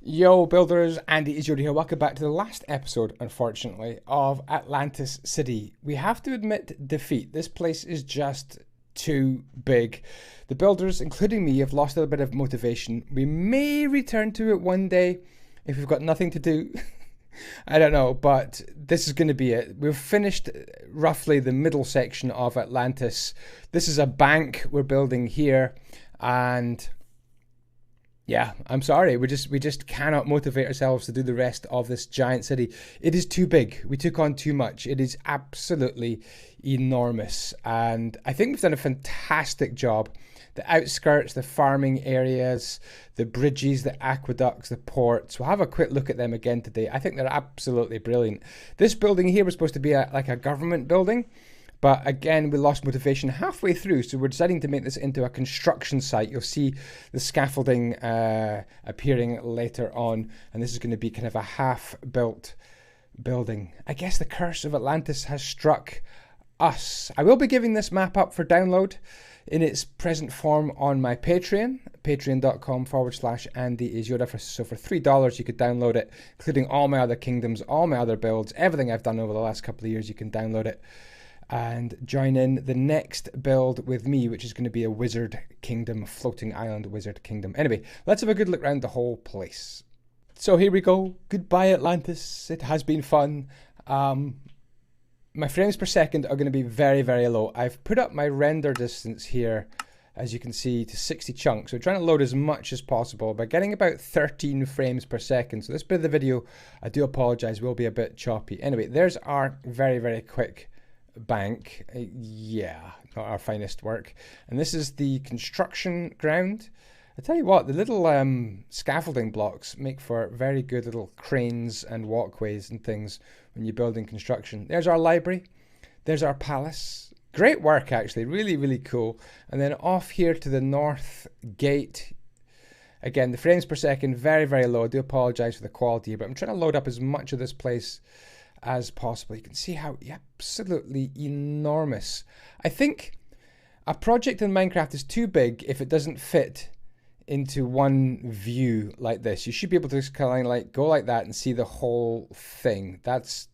Yo, builders, andyisyoda here. Welcome back to the last episode, unfortunately, of Atlantis City. We have to admit defeat. This place is just too big. The builders, including me, have lost a little bit of motivation. We may return to it one day if we've got nothing to do. I don't know, but this is going to be it. We've finished roughly the middle section of Atlantis. This is a bank we're building here, and yeah, I'm sorry. We just cannot motivate ourselves to do the rest of this giant city. It is too big. We took on too much. It is absolutely enormous. And I think we've done a fantastic job. The outskirts, the farming areas, the bridges, the aqueducts, the ports. We'll have a quick look at them again today. I think they're absolutely brilliant. This building here was supposed to be like a government building. But again, we lost motivation halfway through, so we're deciding to make this into a construction site. You'll see the scaffolding appearing later on, and this is going to be kind of a half-built building. I guess the curse of Atlantis has struck us. I will be giving this map up for download in its present form on my Patreon, patreon.com/andyisyoda. So for $3, you could download it, including all my other kingdoms, all my other builds, everything I've done over the last couple of years, you can download it and join in the next build with me, which is going to be a wizard kingdom, floating island wizard kingdom. Anyway, let's have a good look around the whole place. So here we go. Goodbye, Atlantis. It has been fun. My frames per second are going to be very, very low. I've put up my render distance here, as you can see, to 60 chunks. We're trying to load as much as possible by getting about 13 frames per second. So this bit of the video, I do apologize, will be a bit choppy. Anyway, there's our very, very quick bank. Yeah, not our finest work. And this is the construction ground. I tell you what, the little scaffolding blocks make for very good little cranes and walkways and things when you're building construction. There's our library. There's our palace. Great work, actually. Really, really cool. And then off here to the north gate. Again, the frames per second, very, very low. I do apologize for the quality here, but I'm trying to load up as much of this place as possible. You can see how absolutely enormous. I think a project in Minecraft is too big if it doesn't fit into one view like this. You should be able to just kind of like go like that and see the whole thing. That's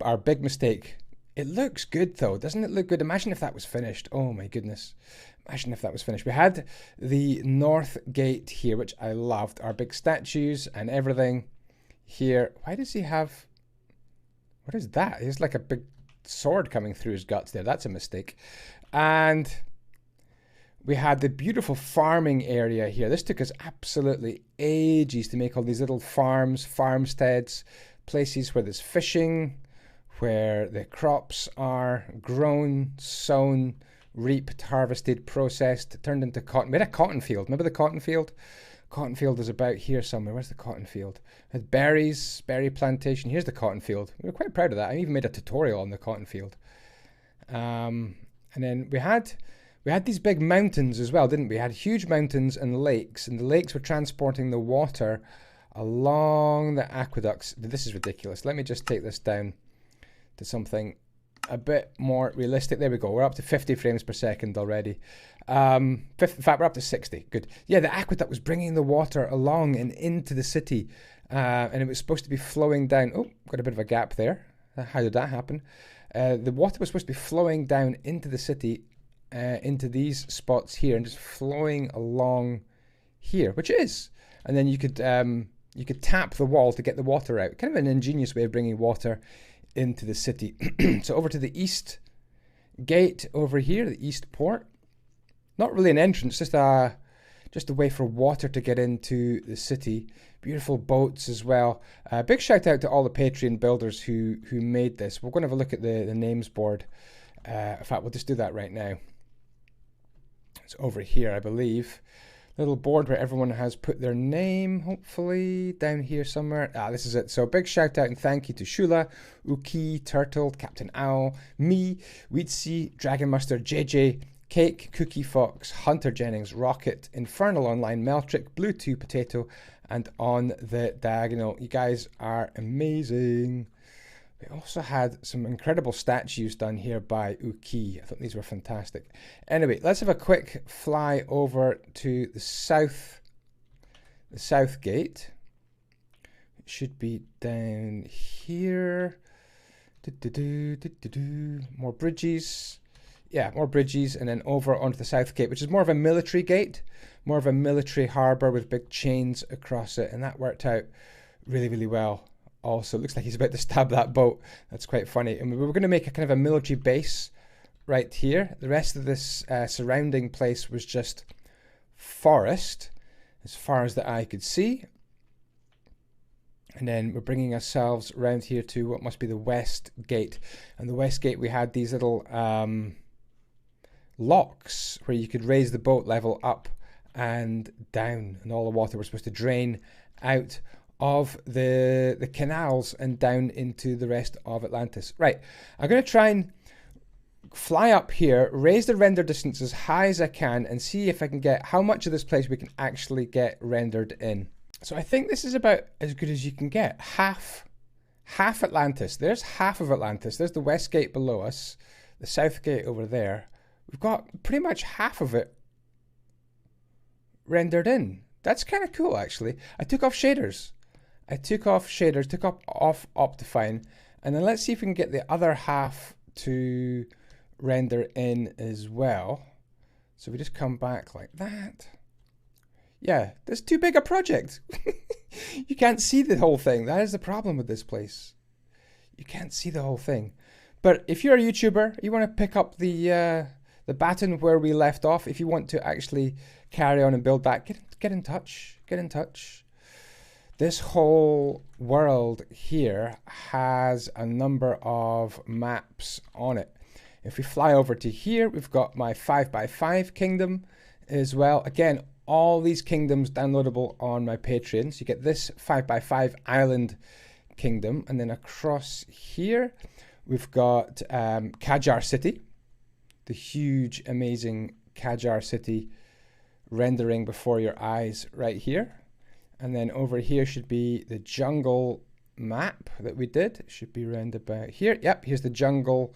our big mistake. It looks good though, doesn't it look good? Imagine if that was finished. Oh my goodness. Imagine if that was finished. We had the north gate here, which I loved. Our big statues and everything here. Why does he have, what is that? He's like a big sword coming through his guts there. That's a mistake. And we had the beautiful farming area here. This took us absolutely ages to make all these little farms, farmsteads, places where there's fishing, where the crops are grown, sown, reaped, harvested, processed, turned into cotton. We had a cotton field. Remember the cotton field? Cotton field is about here somewhere. Where's the cotton field? It had berries, berry plantation. Here's the cotton field. We were quite proud of that. I even made a tutorial on the cotton field. And then we had these big mountains as well, didn't we? We had huge mountains and the lakes were transporting the water along the aqueducts. This is ridiculous. Let me just take this down to something a bit more realistic. There we go. We're up to 50 frames per second already. In fact, we're up to 60. Good. Yeah, the aqueduct was bringing the water along and into the city. And it was supposed to be flowing down. Oh, got a bit of a gap there. How did that happen? The water was supposed to be flowing down into the city, into these spots here, and just flowing along here, which it is. And then you could tap the wall to get the water out. Kind of an ingenious way of bringing water into the city. So over to the east gate over here, the east port. Not really an entrance, just a way for water to get into the city. Beautiful boats as well. Big shout out to all the Patreon builders who made this. We're going to have a look at the names board. In fact, we'll just do that right now. It's over here, I believe. Little board where everyone has put their name, hopefully, down here somewhere. This is it. So big shout out and thank you to Shula, Uki, Turtle, Captain Owl, me, Weedsy, Dragon Master, JJ, Cake, Cookie Fox, Hunter Jennings, Rocket, Infernal Online, Meltrick, Blue 2 Potato, and On the Diagonal. You guys are amazing. We also had some incredible statues done here by Uki. I thought these were fantastic. Anyway, let's have a quick fly over to the south the south gate. It should be down here. More bridges. Yeah, more bridges, and then over onto the south gate, which is more of a military gate, more of a military harbour with big chains across it, and that worked out really, really well. Also, it looks like he's about to stab that boat. That's quite funny. And we were going to make a kind of a military base right here. The rest of this surrounding place was just forest, as far as the eye could see. And then we're bringing ourselves around here to what must be the west gate. And the west gate, we had these little locks where you could raise the boat level up and down, and all the water was supposed to drain out of the canals and down into the rest of Atlantis. Right, I'm going to try and fly up here, raise the render distance as high as I can, and see if I can get how much of this place we can actually get rendered in. So I think this is about as good as you can get. Half Atlantis. There's half of Atlantis. There's the west gate below us, the south gate over there. We've got pretty much half of it rendered in. That's kind of cool, actually. I took off shaders. Took off Optifine, and then let's see if we can get the other half to render in as well. So we just come back like that. Yeah, that's too big a project. You can't see the whole thing. That is the problem with this place. You can't see the whole thing. But if you're a YouTuber, you want to pick up the baton where we left off, if you want to actually carry on and build that, get in touch. Get in touch. This whole world here has a number of maps on it. If we fly over to here, we've got my 5x5 kingdom as well. Again, all these kingdoms downloadable on my Patreon. So you get this 5x5 island kingdom. And then across here, we've got Qajar City. The huge, amazing Qajar City rendering before your eyes right here. And then over here should be the jungle map that we did. It should be around about here. Yep, here's the jungle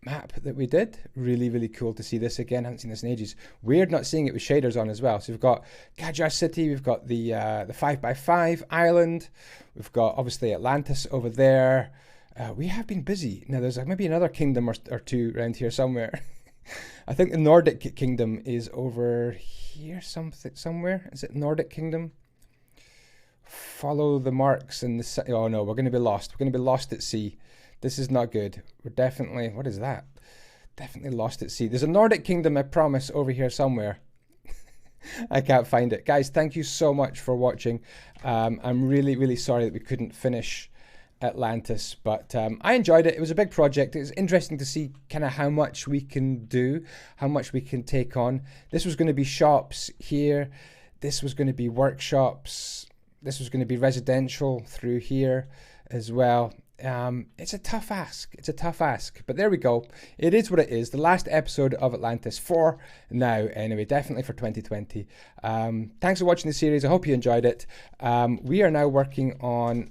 map that we did. Really, really cool to see this again. I haven't seen this in ages. Weird not seeing it with shaders on as well. So we've got Qajar City, we've got the 5x5 island, we've got obviously Atlantis over there. We have been busy. Now there's maybe another kingdom or two around here somewhere. I think the Nordic kingdom is over here somewhere. Is it Nordic kingdom? Follow the marks in the... Oh no, we're going to be lost. We're going to be lost at sea. This is not good. We're definitely... What is that? Definitely lost at sea. There's a Nordic kingdom, I promise, over here somewhere. I can't find it. Guys, thank you so much for watching. I'm really, really sorry that we couldn't finish Atlantis, but I enjoyed it. It was a big project. It was interesting to see kind of how much we can do, how much we can take on. This was going to be shops here. This was going to be workshops. This was going to be residential through here as well. It's a tough ask. It's a tough ask, but there we go. It is what it is. The last episode of Atlantis for now, anyway, definitely for 2020. Thanks for watching the series. I hope you enjoyed it. We are now working on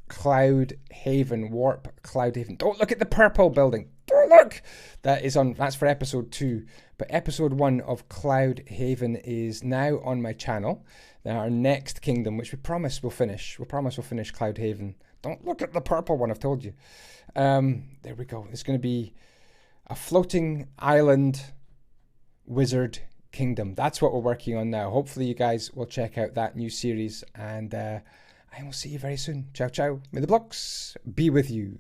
Cloud Haven, Warp Cloud Haven. Don't look at the purple building. Don't look. That's for episode 2. But episode 1 of Cloud Haven is now on my channel. Now our next kingdom, which we promise we'll finish. We promise we'll finish Cloud Haven. Don't look at the purple one, I've told you. There we go. It's going to be a floating island wizard kingdom. That's what we're working on now. Hopefully you guys will check out that new series, and I will see you very soon. Ciao, ciao. May the blocks be with you.